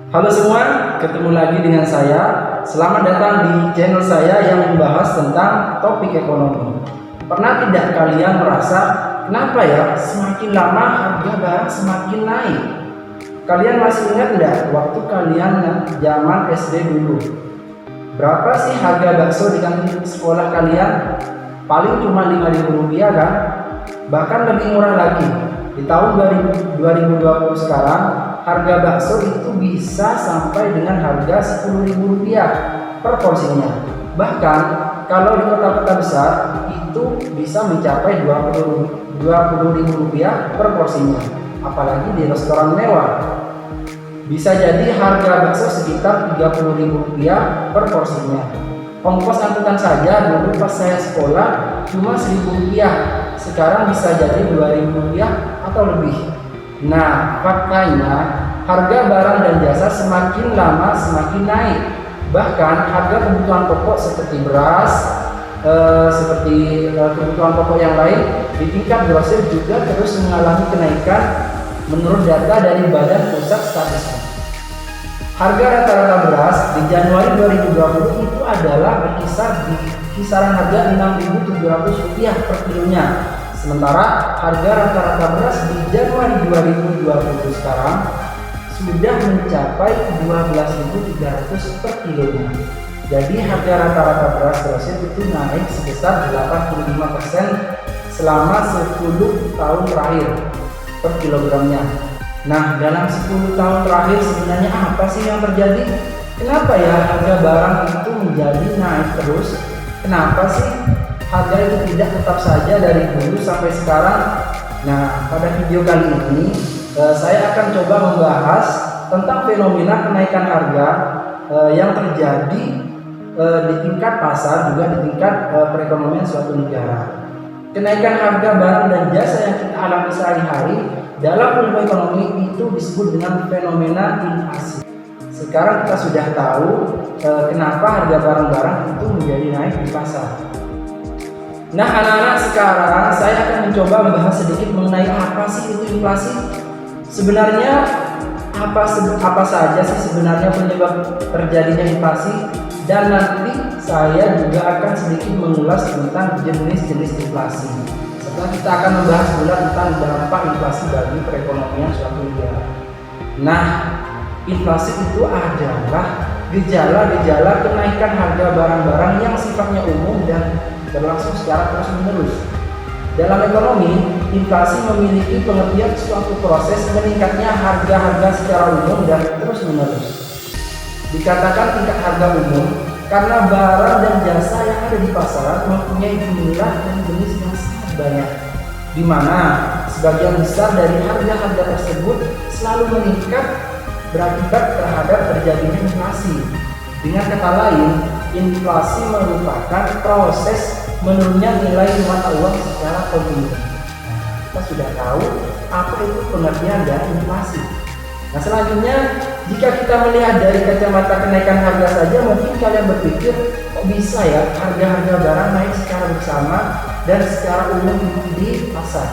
Halo semua, ketemu lagi dengan saya. Selamat datang di channel saya yang membahas tentang topik ekonomi. Pernah tidak kalian merasa kenapa ya semakin lama harga barang semakin naik? Kalian masih ingat tidak waktu kalian zaman SD dulu? Berapa sih harga bakso di kantin sekolah kalian? Paling cuma Rp5.000 kan? Bahkan lebih murah lagi. Di tahun 2020 sekarang, harga bakso itu bisa sampai dengan harga Rp10.000 per porsinya. Bahkan kalau di kota-kota besar itu bisa mencapai Rp20.000 per porsinya. Apalagi di restoran mewah. Bisa jadi harga bakso sekitar Rp30.000 per porsinya. Ongkos angkutan saja dulu pas saya sekolah cuma Rp1.000, sekarang bisa jadi Rp2.000 atau lebih. Nah, faktanya harga barang dan jasa semakin lama semakin naik. Bahkan harga kebutuhan pokok seperti beras, kebutuhan pokok yang lain di tingkat grosir juga terus mengalami kenaikan menurut data dari Badan Pusat Statistik. Harga rata-rata beras di Januari 2020 itu adalah berkisar di kisaran harga Rp6.700 per kilonya. Sementara harga rata-rata beras di Januari 2020 sekarang sudah mencapai Rp12.300 per kilonya. Jadi harga rata-rata beras grosir itu naik sebesar 85% selama 10 tahun terakhir per kilogramnya. Nah, dalam 10 tahun terakhir sebenarnya apa sih yang terjadi? Kenapa ya harga barang itu menjadi naik terus? Kenapa sih harga itu tidak tetap saja dari dulu sampai sekarang? Nah, pada video kali ini saya akan coba membahas tentang fenomena kenaikan harga yang terjadi di tingkat pasar juga di tingkat perekonomian suatu negara. Kenaikan harga barang dan jasa yang kita alami sehari-hari dalam ilmu ekonomi itu disebut dengan fenomena inflasi. Sekarang kita sudah tahu kenapa harga barang-barang itu menjadi naik di pasar. Nah, anak-anak, sekarang saya akan mencoba membahas sedikit mengenai apa sih itu inflasi. Sebenarnya apa saja sih sebenarnya penyebab terjadinya inflasi, dan nanti saya juga akan sedikit mengulas tentang jenis-jenis inflasi. Setelah kita akan membahas pula tentang dampak inflasi bagi perekonomian suatu negara. Nah, inflasi itu adalah gejala-gejala kenaikan harga barang-barang yang sifatnya umum dan berlangsung secara terus-menerus. Dalam ekonomi, inflasi memiliki pengertian suatu proses meningkatnya harga-harga secara umum dan terus-menerus. Dikatakan tingkat harga umum karena barang dan jasa yang ada di pasar mempunyai jumlah dan jenis yang sangat banyak, di mana sebagian besar dari harga-harga tersebut selalu meningkat berakibat terhadap terjadinya inflasi. Dengan kata lain, inflasi merupakan proses menurunnya nilai mata uang secara kontinu. Kita sudah tahu apa itu pengertian dari inflasi. Nah, selanjutnya jika kita melihat dari kacamata kenaikan harga saja, mungkin kalian berpikir kok bisa ya harga-harga barang naik secara bersama dan secara umum di pasar.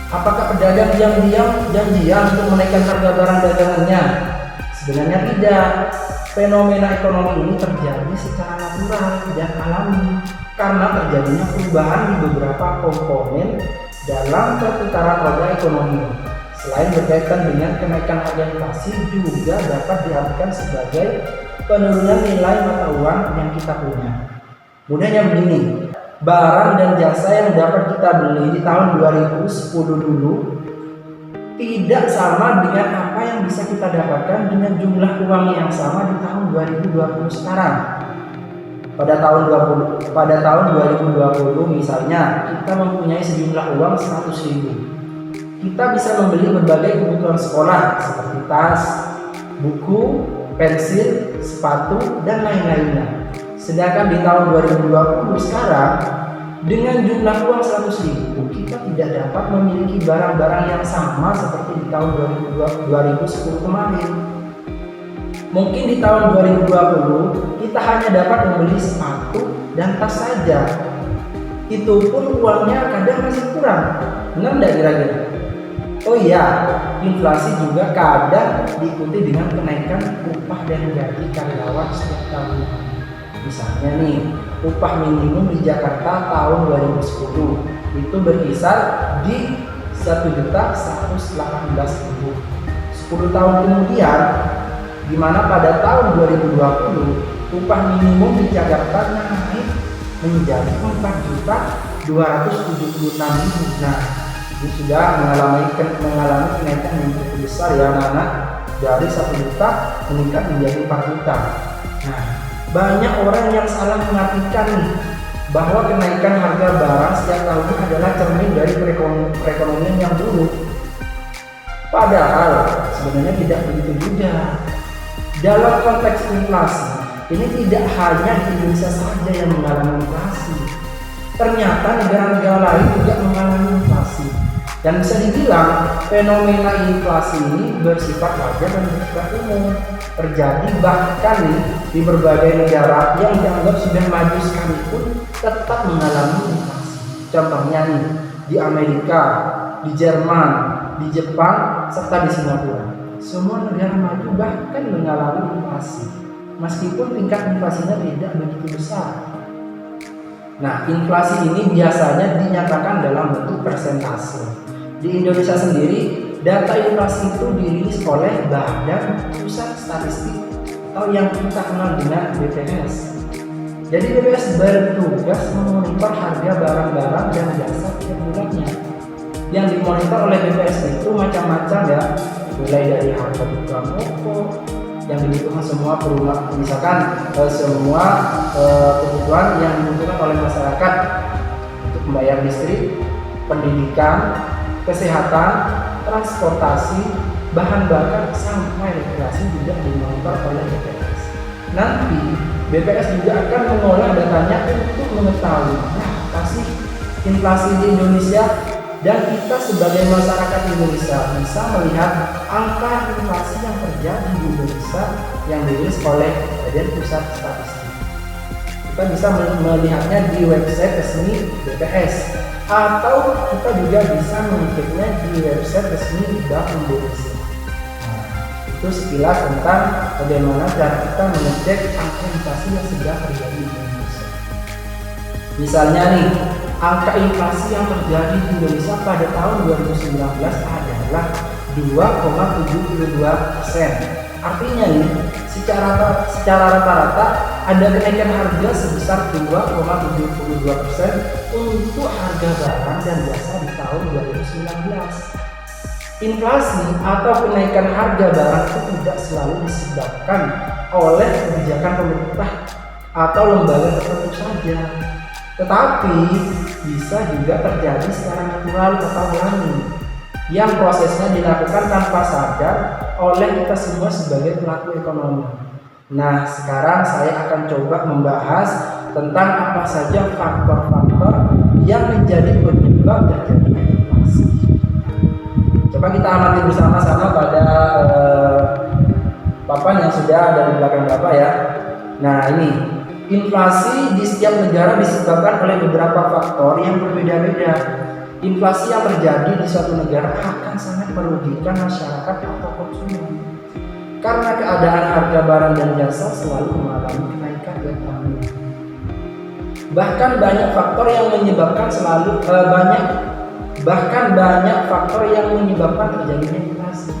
Apakah pedagang diam-diam janjian untuk menaikkan harga barang dagangannya? Sebenarnya tidak. Fenomena ekonomi ini terjadi secara natural dan alami karena terjadinya perubahan di beberapa komponen dalam perputaran roda ekonomi. Selain berkaitan dengan kenaikan harga inflasi, juga dapat diartikan sebagai penurunan nilai mata uang yang kita punya. Mudahnya begini, barang dan jasa yang dapat kita beli di tahun 2010 dulu tidak sama dengan apa yang bisa kita dapatkan dengan jumlah uang yang sama di tahun 2020 sekarang. Pada tahun 2020 misalnya kita mempunyai sejumlah uang 100.000. Kita bisa membeli berbagai kebutuhan sekolah seperti tas, buku, pensil, sepatu, dan lain-lainnya. Sedangkan di tahun 2020 sekarang, dengan jumlah uang 100.000, kita tidak dapat memiliki barang-barang yang sama seperti di tahun 2010 kemarin. Mungkin di tahun 2020, kita hanya dapat membeli sepatu dan tas saja. Itu pun uangnya kadang masih kurang. Benar tidak kira-kira? Oh iya, inflasi juga kadang diikuti dengan kenaikan upah dan gaji karyawan setiap tahun. Misalnya nih, upah minimum di Jakarta tahun 2010 itu berkisar di 1.118.000. 10 tahun kemudian, di mana pada tahun 2020 upah minimum di Jakarta naik menjadi 4.276.000. Nah, ini sudah mengalami kenaikan yang cukup besar ya anak-anak, dari 1 juta meningkat menjadi 4 juta. Nah, banyak orang yang salah mengartikan nih bahwa kenaikan harga barang setiap tahun adalah cermin dari perekonomian yang buruk. Padahal sebenarnya tidak begitu juga. Dalam konteks inflasi, ini tidak hanya di Indonesia saja yang mengalami inflasi. Ternyata negara-negara lain juga mengalami inflasi. Dan bisa dibilang fenomena inflasi ini bersifat wajar dan bersifat umum, terjadi bahkan nih di berbagai negara yang dianggap sudah maju sekalipun tetap mengalami inflasi. Contohnya nih di Amerika, di Jerman, di Jepang, serta di Singapura. Semua negara maju bahkan mengalami inflasi, meskipun tingkat inflasinya tidak begitu besar. Nah, inflasi ini biasanya dinyatakan dalam bentuk persentase. Di Indonesia sendiri, data inflasi itu dirilis oleh Badan Pusat Statistik atau yang kita kenal dengan BPS. Jadi BPS bertugas memonitor harga barang-barang dan jasa tiap bulannya. Yang dimonitor oleh BPS itu macam-macam ya, mulai dari harga kebutuhan pokok yang dibutuhkan semua perumahan, misalkan semua kebutuhan yang dibutuhkan oleh masyarakat untuk membayar listrik, pendidikan, kesehatan, transportasi, bahan bakar sampai rekreasi juga dimonitor oleh BPS. Nanti BPS juga akan mengolah datanya untuk mengetahui apa sih inflasi di Indonesia, dan kita sebagai masyarakat Indonesia bisa melihat angka inflasi yang terjadi di Indonesia yang dirilis oleh Badan Pusat Statistik. Kita bisa melihatnya di website resmi BPS, atau kita juga bisa mengeceknya di website resmi Bank Indonesia. Nah, itu sekilas tentang bagaimana cara kita mengecek angka inflasi yang sedang terjadi di Indonesia. Misalnya nih, angka inflasi yang terjadi di Indonesia pada tahun 2019 adalah 2,72%. Artinya nih, secara rata-rata ada kenaikan harga sebesar 2,72% untuk harga barang dan jasa di tahun 2019. Inflasi atau kenaikan harga barang itu tidak selalu disebabkan oleh kebijakan pemerintah atau lembaga tertentu saja, tetapi bisa juga terjadi secara natural atau alami yang prosesnya dilakukan tanpa sadar oleh kita semua sebagai pelaku ekonomi. Nah, sekarang saya akan coba membahas tentang apa saja faktor-faktor yang menjadi penyebab terjadinya inflasi. Coba kita amati bersama-sama pada papan yang sudah ada di belakang Bapak ya. Nah, ini inflasi di setiap negara disebabkan oleh beberapa faktor yang berbeda-beda. Inflasi yang terjadi di suatu negara akan sangat merugikan masyarakat atau konsumen, karena keadaan harga barang dan jasa selalu mengalami kenaikan tiap tahun. Bahkan banyak faktor yang menyebabkan terjadinya inflasi.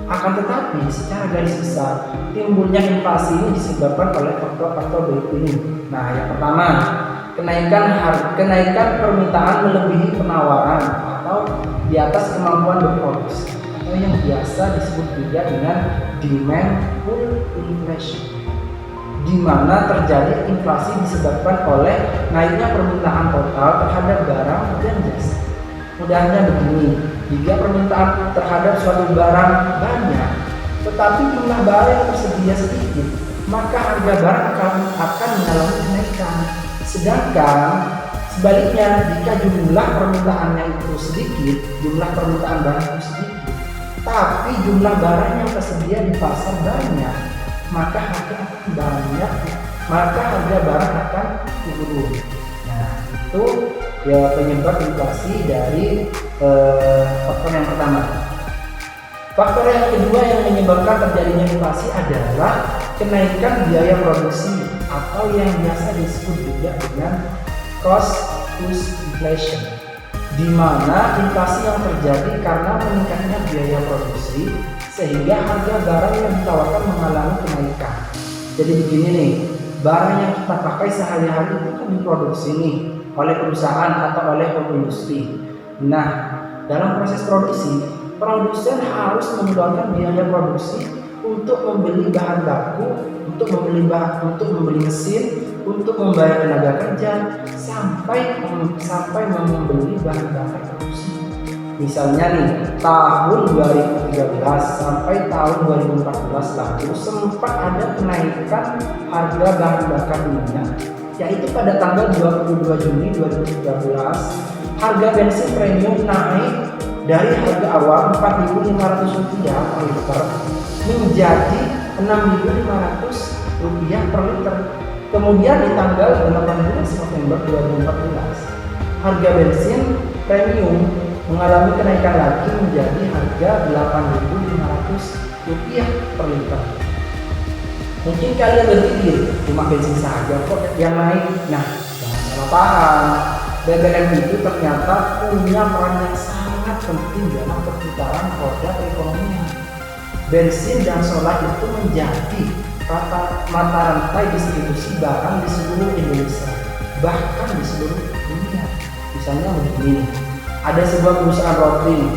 Akan tetapi secara garis besar, timbulnya inflasi ini disebabkan oleh faktor-faktor berikut ini. Nah, yang pertama, kenaikan permintaan melebihi penawaran atau di atas kemampuan berproduksi, atau yang biasa disebut juga dengan demand pull inflation, di mana terjadi inflasi disebabkan oleh naiknya permintaan total terhadap barang dan jasa. Mudahnya begini, jika permintaan terhadap suatu barang banyak, tetapi jumlah barang yang tersedia sedikit, maka harga barang akan mengalami kenaikan. Sedangkan sebaliknya, jika jumlah permintaannya itu sedikit, jumlah permintaan barang itu sedikit, tapi jumlah barang yang tersedia di pasar banyak, maka harga barang akan turun. Nah, itu ya penyebab inflasi dari faktor yang pertama. Faktor yang kedua yang menyebabkan terjadinya inflasi adalah kenaikan biaya produksi atau yang biasa disebut juga dengan cost push inflation, di mana inflasi yang terjadi karena meningkatnya biaya produksi sehingga harga barang yang ditawarkan mengalami kenaikan. Jadi begini nih, barang yang kita pakai sehari-hari itu kan diproduksi nih oleh perusahaan atau oleh industri. Nah, dalam proses produksi, produsen harus mengeluarkan biaya produksi untuk membeli bahan baku, untuk membeli mesin, untuk membayar tenaga kerja, sampai membeli bahan bakar produksi. Misalnya nih, tahun 2013 sampai tahun 2014 lalu sempat ada kenaikan harga bahan bakar minyak, yaitu pada tanggal 22 Juni 2013 harga bensin premium naik dari harga awal Rp4.500 per liter menjadi Rp6.500 per liter. Kemudian di tanggal 18 November 2014 harga bensin premium mengalami kenaikan lagi menjadi harga Rp8.500 per liter. Mungkin kalian berpikir cuma bensin saja kok yang naik. Nah, jangan salah paham, BBM itu ternyata punya peran yang sangat penting dalam perputaran roda perekonomian. Bensin dan solar itu menjadi mata rantai distribusi barang di seluruh Indonesia, bahkan di seluruh dunia. Misalnya begini, ada sebuah perusahaan roti,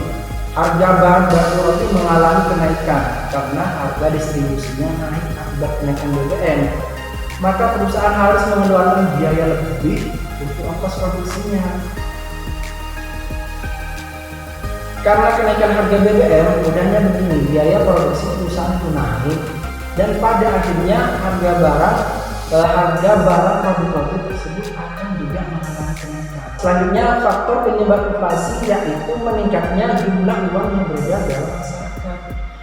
harga bahan baku roti mengalami kenaikan karena harga distribusinya naik akibat kenaikan BBM. Maka perusahaan harus mengeluarkan biaya lebih untuk ongkos produksinya. Karena kenaikan harga BBM, mudahnya begini, biaya produksi perusahaan itu naik dan pada akhirnya harga barang produk roti tersebut akan juga mengalami kenaikan. Selanjutnya, faktor penyebab inflasi yaitu meningkatnya jumlah uang yang beredar dalam masyarakat.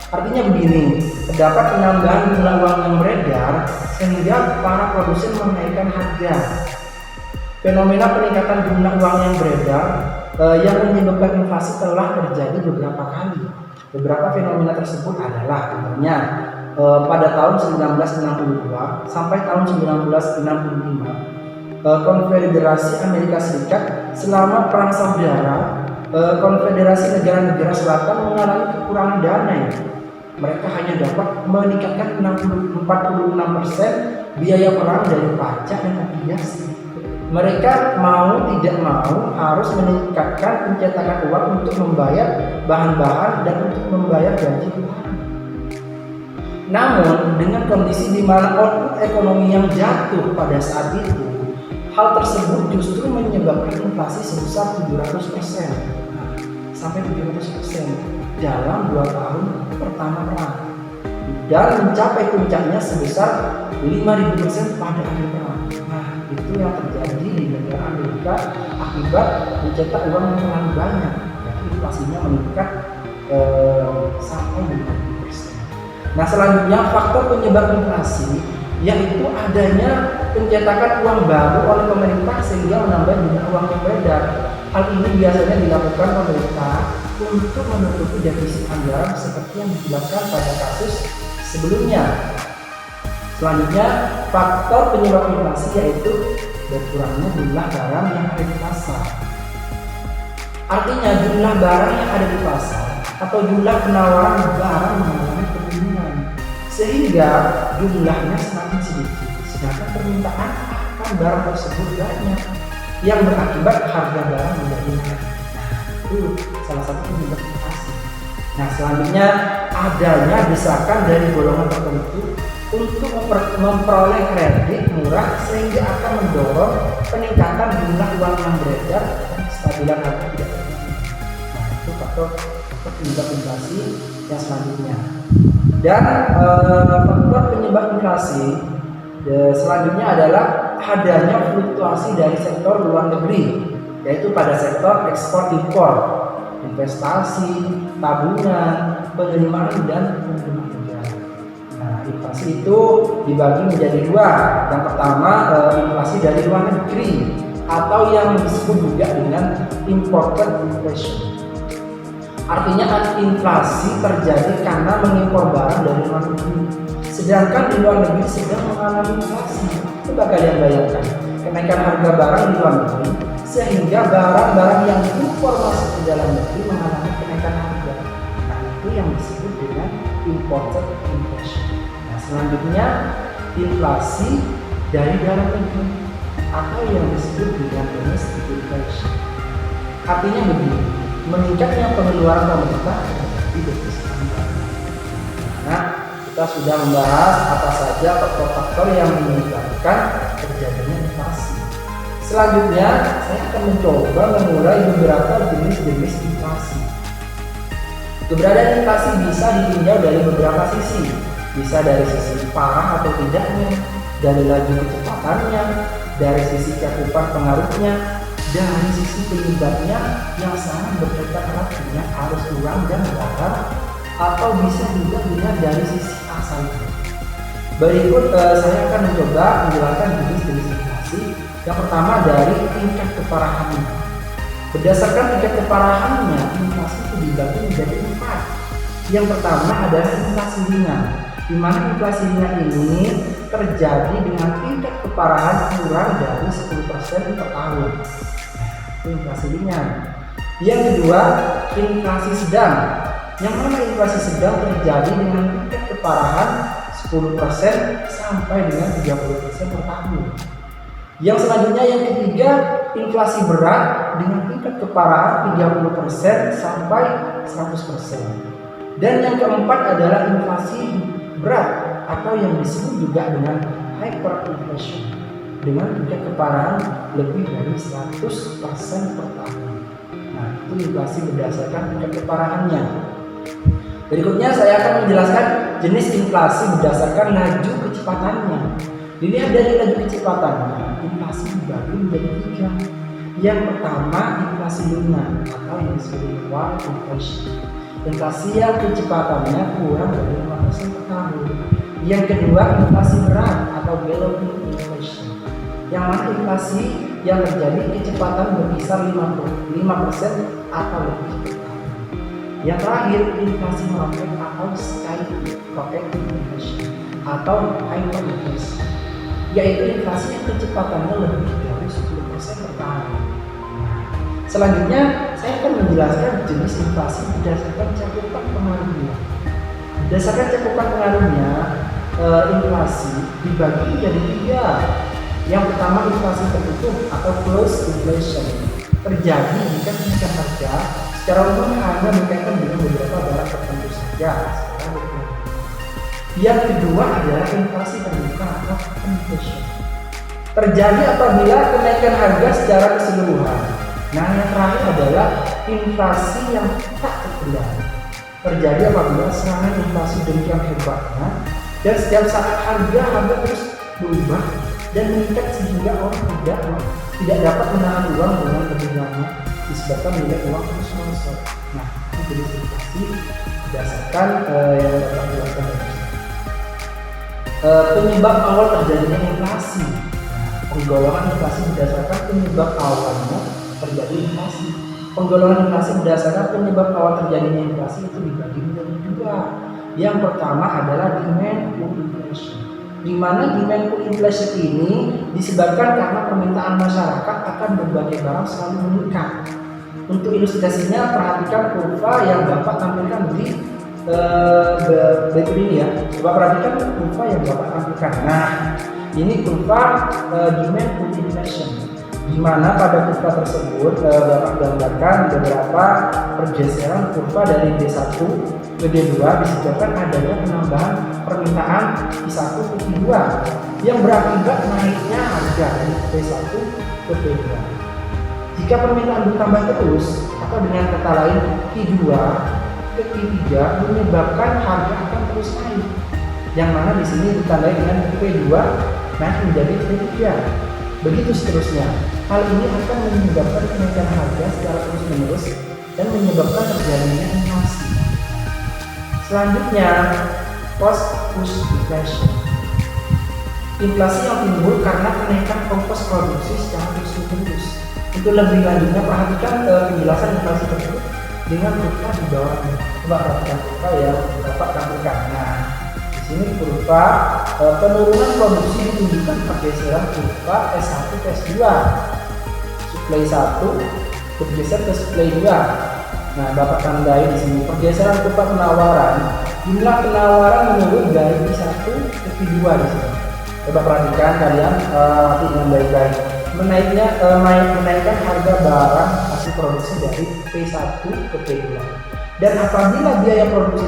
Artinya begini, terdapat penambahan jumlah uang yang beredar sehingga para produsen menaikkan harga. Fenomena peningkatan jumlah uang yang beredar yang menyebabkan inflasi telah terjadi beberapa kali. Beberapa fenomena tersebut adalah contohnya pada tahun 1962 sampai tahun 1965 Konfederasi Amerika Serikat selama Perang Saudara, Konfederasi negara-negara Selatan mengalami kekurangan dana. Mereka hanya dapat meningkatkan 46% biaya perang dari pajak dan obligasi. Mereka mau tidak mau harus meningkatkan pencetakan uang untuk membayar bahan-bahan dan untuk membayar gaji tentara. Namun dengan kondisi di mana output ekonomi yang jatuh pada saat itu, hal tersebut justru menyebabkan inflasi sebesar 700% sampai 700% dalam 2 tahun pertama perang dan mencapai puncaknya sebesar 5.000% pada akhir perang. Nah, itu yang terjadi di negara Amerika akibat mencetak uang yang terlalu banyak, jadi inflasinya meningkat sampai 50%. Nah, selanjutnya faktor penyebab inflasi yaitu adanya pencetakan uang baru oleh pemerintah sehingga menambah jumlah uang yang beredar. Hal ini biasanya dilakukan pemerintah untuk menutupi defisit anggaran seperti yang dijelaskan pada kasus sebelumnya. Selanjutnya, faktor penyebab inflasi yaitu berkurangnya jumlah barang yang ada di pasar. Artinya jumlah barang yang ada di pasar atau jumlah penawaran barang mengalami penurunan sehingga jumlahnya semakin sedikit, sedangkan permintaan akan barang tersebut banyak yang berakibat harga barang menjadi naik. Itu salah satu penyebab inflasi. Nah, selanjutnya adanya desakan dari golongan tertentu untuk memperoleh kredit murah sehingga akan mendorong peningkatan jumlah uang yang beredar dan kestabilan harga tidak terjadi. Nah, itu faktor penyebab inflasi yang selanjutnya. Dan faktor penyebab inflasi selanjutnya adalah adanya fluktuasi dari sektor luar negeri, yaitu pada sektor ekspor impor, investasi, tabungan, penerimaan dan penerimaan negara. Nah, inflasi itu dibagi menjadi dua. Yang pertama, inflasi dari luar negeri atau yang disebut juga dengan imported inflation. Artinya inflasi terjadi karena mengimpor barang dari luar negeri. Sedangkan di luar negeri sedang mengalami inflasi. Coba kalian bayangkan, kenaikan harga barang di luar negeri sehingga barang-barang yang diimpor masuk ke dalam negeri mengalami kenaikan harga. Nah, itu yang disebut dengan imported inflation. Nah, selanjutnya inflasi dari dalam negeri atau yang disebut dengan domestic inflation. Artinya begini, meningkatnya pengeluaran pemerintah di defisit anggaran. Nah, kita sudah membahas apa saja faktor-faktor yang menyebabkan terjadinya inflasi. Selanjutnya, saya akan mencoba mengurai beberapa jenis-jenis inflasi. Keberadaan inflasi bisa ditinjau dari beberapa sisi. Bisa dari sisi parah atau tidaknya, dari laju kecepatannya, dari sisi cakupan pengaruhnya, dari sisi penyebabnya yang sangat berkaitan erat dengan arus uang dan barang, atau bisa juga dilihat dari sisi asalnya. Berikut saya akan mencoba menjelaskan jenis-jenis inflasi. Yang pertama dari tingkat keparahannya. Berdasarkan tingkat keparahannya, inflasi itu dibagi menjadi 4. Yang pertama adalah inflasi ringan, di mana inflasi ringan ini terjadi dengan tingkat keparahan kurang dari 10% per tahun. Itu inflasi ringan. Yang kedua, inflasi sedang, yang mana inflasi sedang terjadi dengan tingkat keparahan 10% sampai dengan 30% per tahun. Yang selanjutnya yang ketiga, inflasi berat dengan tingkat keparahan 30% sampai 100%. Dan yang keempat adalah inflasi berat atau yang disebut juga dengan hyperinflation dengan tingkat keparahan lebih dari 100% per tahun. Nah, itu inflasi berdasarkan tingkat keparahannya. Berikutnya saya akan menjelaskan jenis inflasi berdasarkan laju kecepatannya. Dilihat dari laju kecepatannya, inflasi dibagi menjadi 3. Yang pertama, inflasi lunar atau yang disebut wild inflation. Inflasi yang kecepatannya kurang dari 5% per tahun. Yang kedua, inflasi berat atau galloping inflation, yang mana inflasi yang terjadi kecepatan berkisar 5% atau lebih per tahun. Yang terakhir, inflasi meroket atau skyrocket inflation atau hyperinflation, yaitu inflasi yang kecepatannya lebih dari 10% per tahun. Selanjutnya, saya akan menjelaskan jenis inflasi berdasarkan cakupan pengaruhnya. Berdasarkan cakupan pengaruhnya, inflasi dibagi menjadi 3. Yang pertama, inflasi tertutup atau closed inflation terjadi jika kenaikan harga secara umum hanya berkaitan dengan beberapa barang tertentu saja. Yang kedua adalah inflasi terbuka atau open inflation, terjadi apabila kenaikan harga secara keseluruhan. Nah, yang terakhir adalah inflasi yang tak terkendali, terjadi apabila serangan inflasi demikian hebatnya dan setiap saat harga terus berubah dan meningkat sehingga orang tidak dapat menahan uang dengan lebih lama disebabkan nilai uang terus merosot. Nah, ini jenis inflasi berdasarkan yang dapat dijelaskan tadi. Penyebab awal terjadinya inflasi. Penggolongan inflasi berdasarkan penyebab awalnya terjadi inflasi. Penggolongan inflasi berdasarkan penyebab awal terjadinya inflasi itu dibagi menjadi 2. Yang pertama adalah demand pull inflation, di mana demand pull inflation ini disebabkan karena permintaan masyarakat akan berbagai barang selalu meningkat. Untuk ilustrasinya, perhatikan kurva yang Bapak tampilkan di berikut ini ya. Coba perhatikan kurva yang Bapak tampilkan. Nah, ini kurva demand pull inflation, di mana pada kurva tersebut Bapak gambarkan beberapa pergeseran kurva dari D1 ke D2 disebabkan adanya penambahan permintaan P1 ke P2 yang berakibat naiknya harga dari P1 ke P2. Jika permintaan bertambah terus, atau dengan kata lain P2 ke P3 menyebabkan harga akan terus naik, yang mana di sini ditandai dengan P2 naik menjadi P3. Begitu seterusnya. Hal ini akan menyebabkan kenaikan harga secara terus-menerus dan menyebabkan terjadinya inflasi. Selanjutnya, cost push inflation. Inflasi yang timbul karena kenaikan ongkos produksi secara terus-menerus. Untuk lebih lanjutnya, perhatikan penjelasan inflasi tersebut dengan kurva di bawahnya. Coba perhatikan kurva yang Bapak tampilkan. Nah, di sini kurva penurunan produksi ditunjukkan pergeseran kurva S1 ke S2. Suplai 1 bergeser ke suplai 2. Nah, Bapak tandai di sini pergeseran kurva penawaran. Jumlah penawaran menurun dari P1 ke P2 di sini. Coba perhatikan kalian nanti dengan baik-baik. Menaikkan harga barang hasil produksi dari P1 ke P2. Dan apabila biaya produksi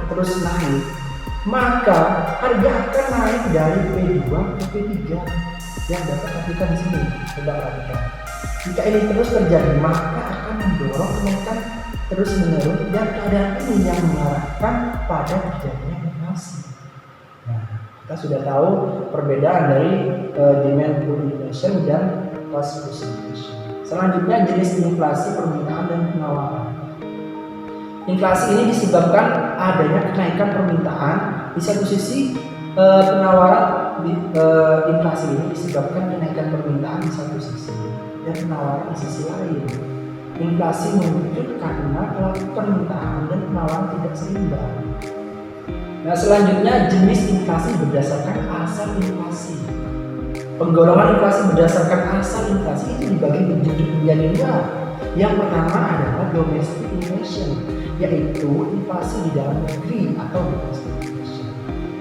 terus naik, maka harga akan naik dari P2 ke P3. Yang dapat perhatikan di sini. Coba perhatikan. Jika ini terus terjadi, maka akan mendorong kenaikan terus menurun dan keadaan ini yang mengarahkan pada terjadinya inflasi. Nah, kita sudah tahu perbedaan dari demand pull inflation dan cost push inflation. Selanjutnya jenis inflasi permintaan dan penawaran. Inflasi ini disebabkan adanya kenaikan permintaan. Di satu sisi penawaran inflasi ini disebabkan kenaikan permintaan di satu sisi dan penawaran di sisi lain. Inflasi muncul karena permintaan dan penawaran tidak seimbang. Nah, selanjutnya jenis inflasi berdasarkan asal inflasi. Penggolongan inflasi berdasarkan asal inflasi itu dibagi menjadi dua. Yang pertama adalah domestic inflation, yaitu inflasi di dalam negeri atau domestic inflation.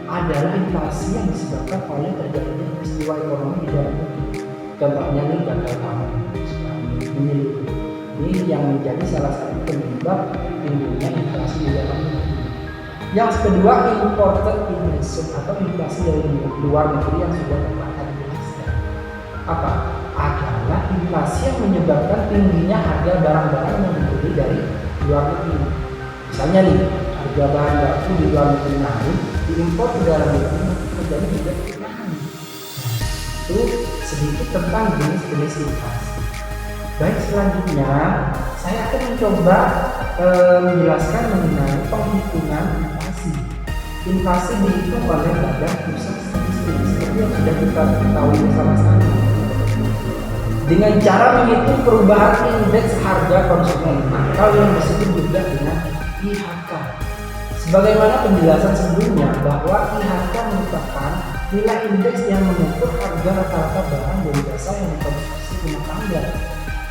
Adalah inflasi yang disebabkan oleh terjadinya peristiwa ekonomi di dalam negeri. Contohnya nih gagal panen, ini yang menjadi salah satu penyebab tingginya inflasi di dalam negeri. Yang kedua, imported inflation atau inflasi dari luar negeri yang sudah Bapak jelaskan. Apa? Adalah inflasi yang menyebabkan tingginya harga barang-barang yang dibeli dari luar negeri. Misalnya nih, harga bahan baku di luar negeri naik, diimpor ke dalam negeri terjadi juga naik. Itu sedikit tentang jenis-jenis inflasi. Baik, selanjutnya saya akan mencoba menjelaskan mengenai penghitungan inflasi. Inflasi dihitung oleh Badan Pusat Statistik seperti yang sudah kita ketahui bersama-sama. Dengan cara menghitung perubahan indeks harga konsumen atau yang disebut juga dengan IHK. Sebagaimana penjelasan sebelumnya bahwa IHK merupakan nilai indeks yang mengukur harga rata-rata barang dan jasa yang dikonsumsi rumah tangga.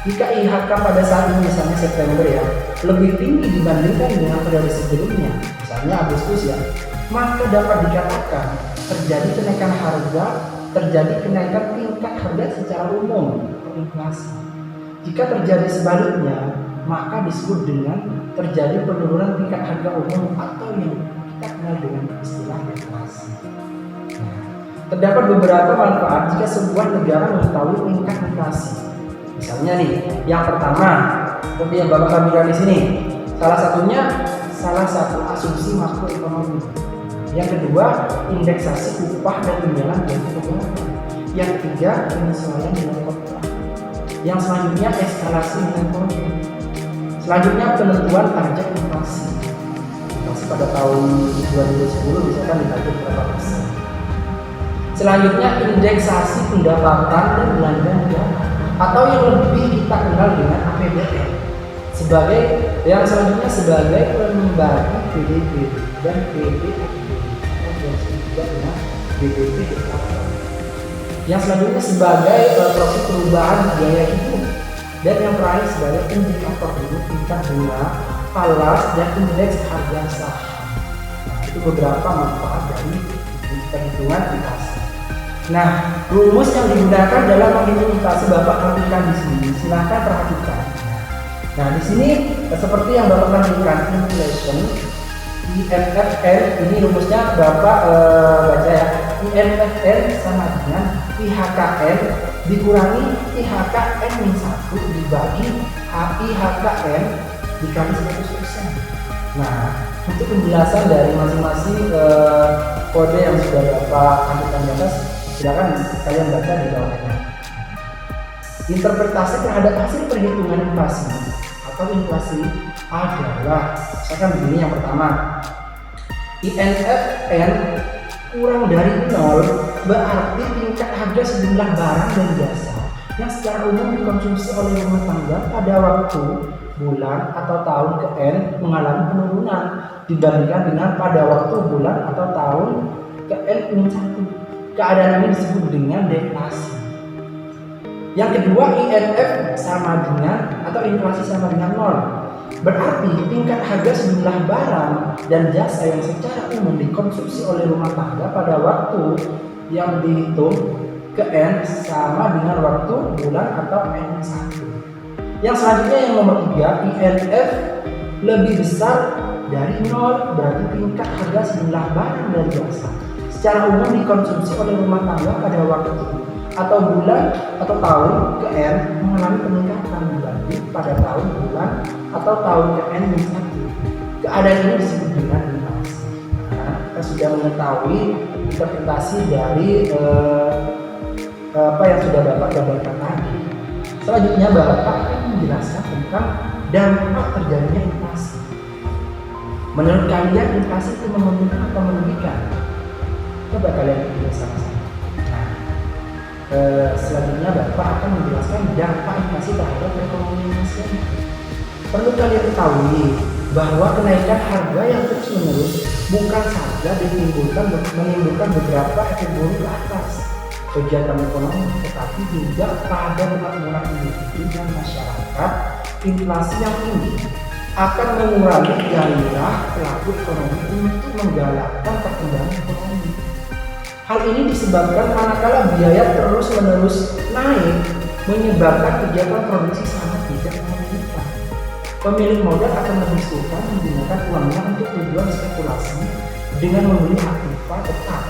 Jika IHK pada saat ini misalnya September ya lebih tinggi dibandingkan dengan periode sebelumnya, misalnya Agustus ya, maka dapat dikatakan terjadi kenaikan harga, terjadi kenaikan tingkat harga secara umum atau inflasi. Jika terjadi sebaliknya, maka disebut dengan terjadi penurunan tingkat harga umum atau yang kita kenal dengan istilah deflasi. Terdapat beberapa manfaat jika sebuah negara mengetahui tingkat inflasi. Misalnya nih, yang pertama, seperti yang Bapak tampilkan di sini, salah satu asumsi makroekonomi. Yang kedua, indeksasi upah dan tunjangan gaji pegawai. Yang ketiga, penyesuaian nilai kontrak. Yang selanjutnya, eskalasi nilai kontrak. Selanjutnya, penentuan target inflasi. Inflasi pada tahun 2010 misalkan di target berapa persen. Selanjutnya, indeksasi pendapatan dan belanja negara, atau yang lebih kita kenal dengan APBN yang selanjutnya sebagai pembagi PDB dan PDB atau yang juga dengan BBP deklarasi. Yang selanjutnya sebagai proksi perubahan biaya hidup dan yang terakhir sebagai indikator tingkat bunga, falas dan indeks harga saham. Itu beberapa manfaat dari perhitungan inflasi. Nah, rumus yang digunakan dalam menghitung inflasi Bapak tampilkan di sini. Silakan perhatikan. Nah, di sini seperti yang Bapak tampilkan, inflation, INFN, ini rumusnya Bapak baca ya. INFN sama dengan IHKN dikurangi IHKN-1 dibagi IHKN dikali 100%. Nah, untuk penjelasan dari masing-masing kode yang sudah Bapak tampilkan di atas, silakan kalian baca di bawahnya. Interpretasi terhadap hasil perhitungan inflasi atau inflasi adalah misalkan begini. Yang pertama, INFN kurang dari 0 berarti tingkat harga sejumlah barang dan jasa yang secara umum dikonsumsi oleh rumah tangga pada waktu bulan atau tahun ke N mengalami penurunan dibandingkan dengan pada waktu bulan atau tahun ke N-1. Keadaan ini disebut dengan deflasi. Yang kedua, INF sama dengan atau inflasi sama dengan nol. Berarti tingkat harga sejumlah barang dan jasa yang secara umum dikonsumsi oleh rumah tangga pada waktu yang dihitung ke N sama dengan waktu bulan atau N1. Yang selanjutnya yang nomor 3, INF lebih besar dari nol, berarti tingkat harga sejumlah barang dan jasa secara umum dikonsumsi oleh rumah tangga pada waktu atau bulan atau tahun ke N mengalami peningkatan dibanding pada tahun, bulan atau tahun ke N-1. Keadaan ini disebut dengan inflasi. Nah, kita sudah mengetahui interpretasi dari apa yang sudah Bapak gambarkan tadi. Selanjutnya Bapak akan menjelaskan tentang dampak terjadinya inflasi. Menurut kalian inflasi itu menguntungkan atau merugikan? Coba kalian pikir sama-sama. Selanjutnya Bapak akan menjelaskan dampak inflasi terhadap perekonomian nasional. Perlu kalian ketahui bahwa kenaikan harga yang terus-menerus bukan saja menimbulkan beberapa efek buruk ke atas kegiatan ekonomi, tetapi juga pada kemakmuran individu dan masyarakat. Inflasi yang tinggi akan mengurangi gairah pelaku ekonomi untuk menggalakkan perkembangan ekonomi. Hal ini disebabkan manakala biaya terus-menerus naik menyebabkan kegiatan produksi sangat tidak memungkinkan. Pemilik modal akan lebih suka menggunakan uangnya untuk tujuan spekulasi dengan membeli aktiva tetap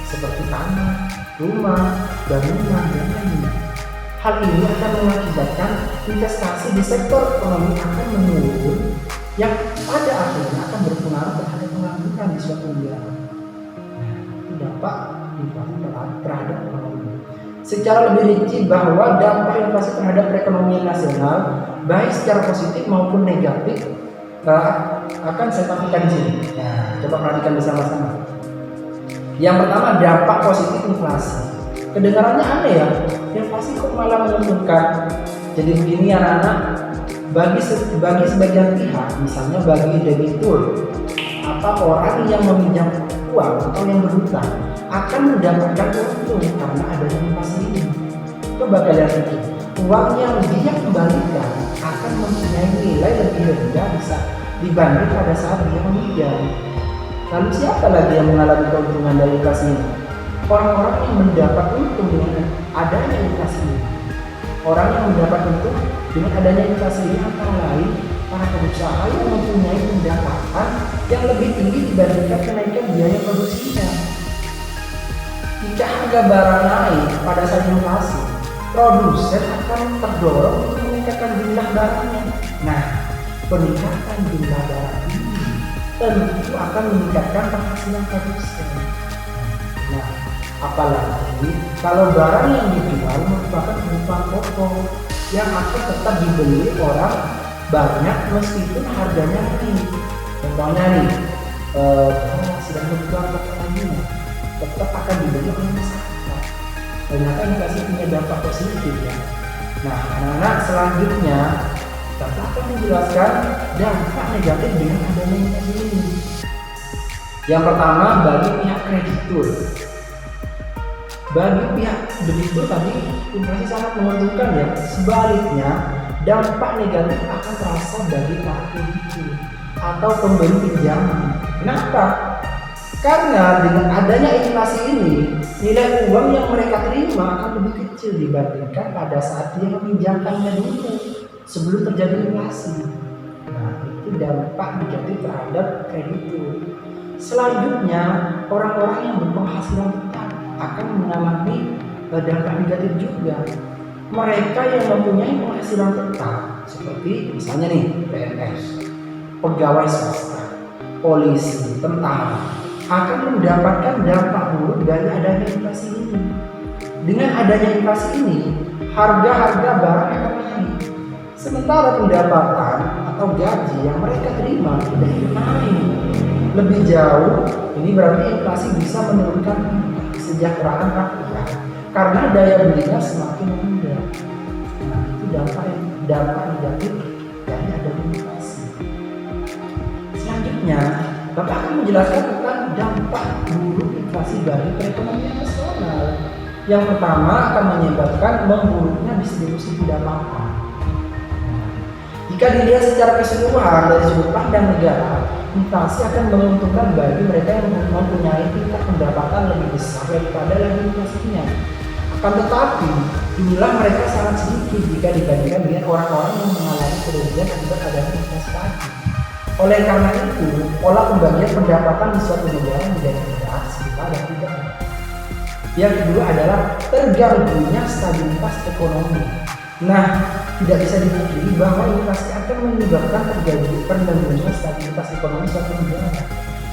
seperti tanah, rumah, bangunan, dan lainnya. Hal ini akan mengakibatkan investasi di sektor ekonomi akan menurun yang pada akhirnya akan berpengaruh terhadap pengangguran di suatu wilayah. Dampak inflasi terhadap ekonomi. Secara lebih rinci bahwa dampak inflasi terhadap perekonomian nasional baik secara positif maupun negatif akan saya tampilkan di sini. Nah, coba perhatikan bersama-sama. Yang pertama, dampak positif inflasi. Kedengarannya aneh ya, inflasi kok malah menguntungkan. Jadi begini anak-anak, bagi sebagian pihak, misalnya bagi debitur atau orang yang meminjam uang atau yang berhutang akan mendapatkan untung karena adanya inflasi ini. Coba kalian pikir, uang yang dia kembalikan akan mempunyai nilai lebih rendah bisa dibanding pada saat dia meminjam. Lalu siapa lagi yang mengalami keuntungan dari inflasi ini? Orang-orang yang mendapat untung dengan adanya inflasi ini. Orang yang mendapat untung dengan adanya inflasi ini antara lain para pengusaha yang mempunyai pendapatan yang lebih tinggi dibandingkan kenaikan biaya produksinya. Jika harga barang naik pada saat inflasi, produsen akan terdorong untuk meningkatkan jumlah barangnya. Nah, peningkatan jumlah barang ini tentu akan meningkatkan penghasilan produsen. Nah, apalagi kalau barang yang dijual merupakan kebutuhan pokok yang akan tetap dibeli orang banyak meskipun harganya naik. Contohnya nih, sedang kebutuhan pokok lainnya tetap akan dibeli oleh masyarakat. Ternyata inflasi punya dampak positif ya. Nah, anak-anak selanjutnya Bapak akan menjelaskan dampak negatif dengan adanya inflasi ini. Yang pertama, bagi pihak kreditur. Bagi pihak debitur tadi inflasi sangat menguntungkan ya. Sebaliknya, dampak negatif akan terasa bagi para kreditur atau pemberi pinjaman. Kenapa? Karena dengan adanya inflasi ini, nilai uang yang mereka terima akan lebih kecil dibandingkan pada saat dia meminjamkannya dulu sebelum terjadi inflasi. Nah, itu dampak negatif terhadap kreditur. Selanjutnya, orang-orang yang berpenghasilan tetap akan mengalami dampak negatif juga. Mereka yang mempunyai penghasilan tetap seperti misalnya nih PNS, pegawai swasta, polisi, tentara akan mendapatkan dampak buruk dari adanya inflasi ini. Dengan adanya inflasi ini, harga-harga barang akan naik. Sementara pendapatan atau gaji yang mereka terima tidak naik lebih jauh. Ini berarti inflasi bisa menurunkan kesejahteraan rakyat karena daya belinya semakin rendah. Nah, itu dampak negatif terjadi adanya inflasi. Selanjutnya, Bapak akan menjelaskan tentang dampak buruk inflasi bagi perekonomian nasional. Yang pertama akan menyebabkan memburuknya distribusi pendapatan. Jika dilihat secara keseluruhan dari sudut pandang negara, inflasi akan menguntungkan bagi mereka yang mempunyai tingkat pendapatan lebih besar daripada laju inflasinya. Akan tetapi, jumlah mereka sangat sedikit jika dibandingkan dengan orang-orang yang mengalami kerugian akibat adanya inflasi tadi. Oleh karena itu, pola pembagian pendapatan di suatu negara menjadi tidak setara dan tidak. Yang kedua adalah terganggunya stabilitas ekonomi. Nah, tidak bisa dipungkiri bahwa inflasi akan menyebabkan terganggunya stabilitas ekonomi suatu negara.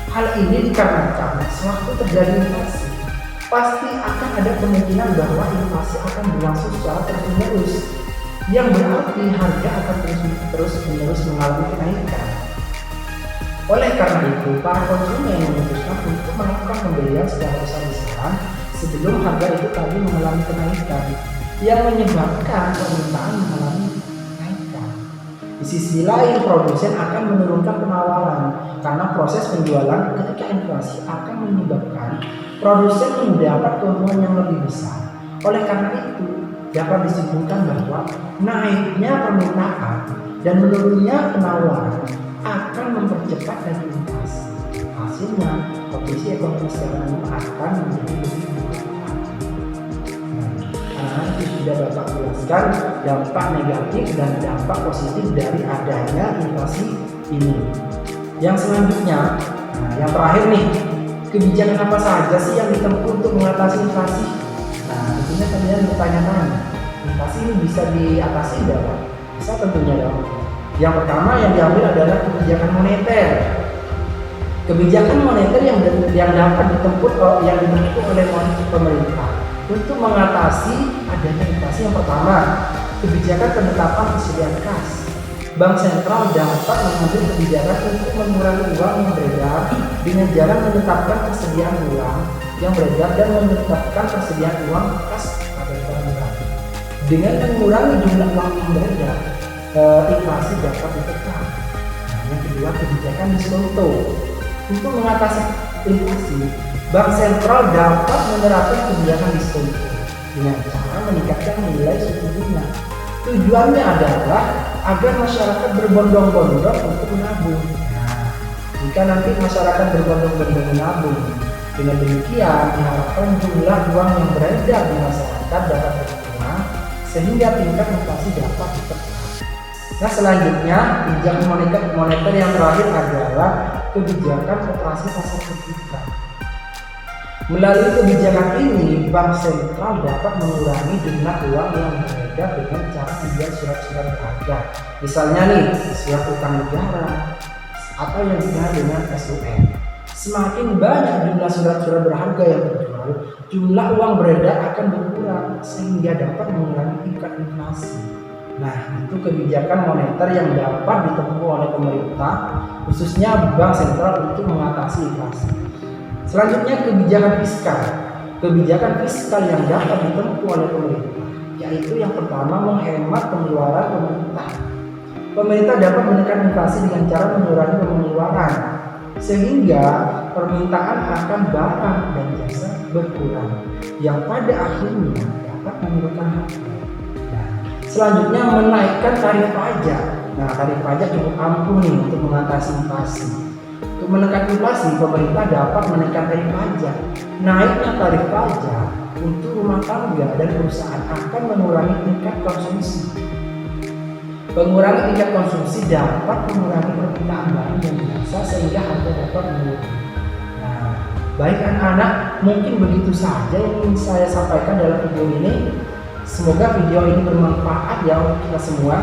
Hal ini dikarenakan sewaktu terjadi inflasi, pasti akan ada kemungkinan bahwa inflasi akan berlangsung secara terus-menerus, yang berarti harga akan terus-menerus mengalami kenaikan. Oleh karena itu, para konsumen memutuskan untuk melakukan pembelian secara besar-besaran sebelum harga itu tadi mengalami kenaikan, yang menyebabkan permintaan mengalami kenaikan. Di sisi lain, produsen akan menurunkan penawaran karena proses penjualan ketika inflasi akan menyebabkan produsen mendapat keuntungan yang lebih besar. Oleh karena itu, dapat disimpulkan bahwa naiknya permintaan dan menurunnya penawaran akan mempercepat laju inflasi. Hasilnya, kondisi ekonomi secara umum akan menjadi lebih buruk. Nanti sudah Bapak jelaskan dampak negatif dan dampak positif dari adanya inflasi ini. Yang selanjutnya, yang terakhir nih, kebijakan apa saja sih yang ditempuh untuk mengatasi inflasi? Nah, tentunya kalian bertanya-tanya, inflasi ini bisa diatasi tidak? Bisa tentunya dong. Yang pertama yang diambil adalah kebijakan moneter. Kebijakan moneter yang dapat ditempuh oleh pemerintah untuk mengatasi adanya inflasi. Yang pertama, kebijakan penetapan persediaan kas. Bank sentral dapat mengambil kebijakan untuk mengurangi uang yang beredar dengan cara menetapkan persediaan uang yang beredar dan menetapkan persediaan uang kas pada bank. Dengan mengurangi jumlah uang yang beredar, inflasi dapat ditekan. Yang kedua, kebijakan diskonto. Untuk mengatasi inflasi, Bank sentral dapat menerapkan kebijakan diskonto dengan cara meningkatkan nilai suku bunga. Tujuannya adalah agar masyarakat berbondong-bondong untuk menabung. Nah, jika nanti masyarakat berbondong-bondong menabung, dengan demikian diharapkan jumlah uang yang beredar di masyarakat dapat berkurang sehingga tingkat inflasi dapat ditekan. Nah, selanjutnya kebijakan moneter yang terakhir adalah kebijakan operasi pasar terbuka. Melalui kebijakan ini, Bank Sentral dapat mengurangi jumlah uang yang beredar dengan cara menjual surat-surat berharga. Misalnya nih, surat utang negara atau yang dikenal dengan SUM. Semakin banyak jumlah surat-surat berharga yang terjual, jumlah uang beredar akan berkurang sehingga dapat mengurangi tingkat inflasi. Nah, itu kebijakan moneter yang dapat ditempuh oleh pemerintah, khususnya Bank Sentral untuk mengatasi inflasi. Selanjutnya, kebijakan fiskal. Kebijakan fiskal yang dapat ditempuh oleh pemerintah, yaitu yang pertama menghemat pengeluaran pemerintah. Pemerintah dapat menekan inflasi dengan cara mengurangi pengeluaran, sehingga permintaan akan barang dan jasa berkurang, yang pada akhirnya dapat menurunkan harga. Selanjutnya, menaikkan tarif pajak. Nah, tarif pajak cukup ampuh nih untuk mengatasi inflasi. Untuk menekan inflasi, pemerintah dapat menekan tarif pajak. Naiknya tarif pajak untuk rumah tangga dan perusahaan akan mengurangi tingkat konsumsi. Pengurangan tingkat konsumsi dapat mengurangi permintaan barang dan jasa sehingga harga dapat menurun. Nah, baik anak-anak, mungkin begitu saja yang ingin saya sampaikan dalam video ini. Semoga video ini bermanfaat ya untuk kita semua.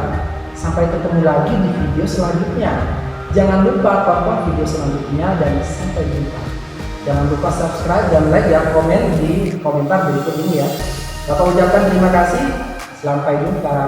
Sampai ketemu lagi di video selanjutnya. Jangan lupa tonton video selanjutnya dan sampai jumpa. Jangan lupa subscribe dan like ya, komen di komentar berikut ini ya. Bapak ucapkan terima kasih. Sampai jumpa.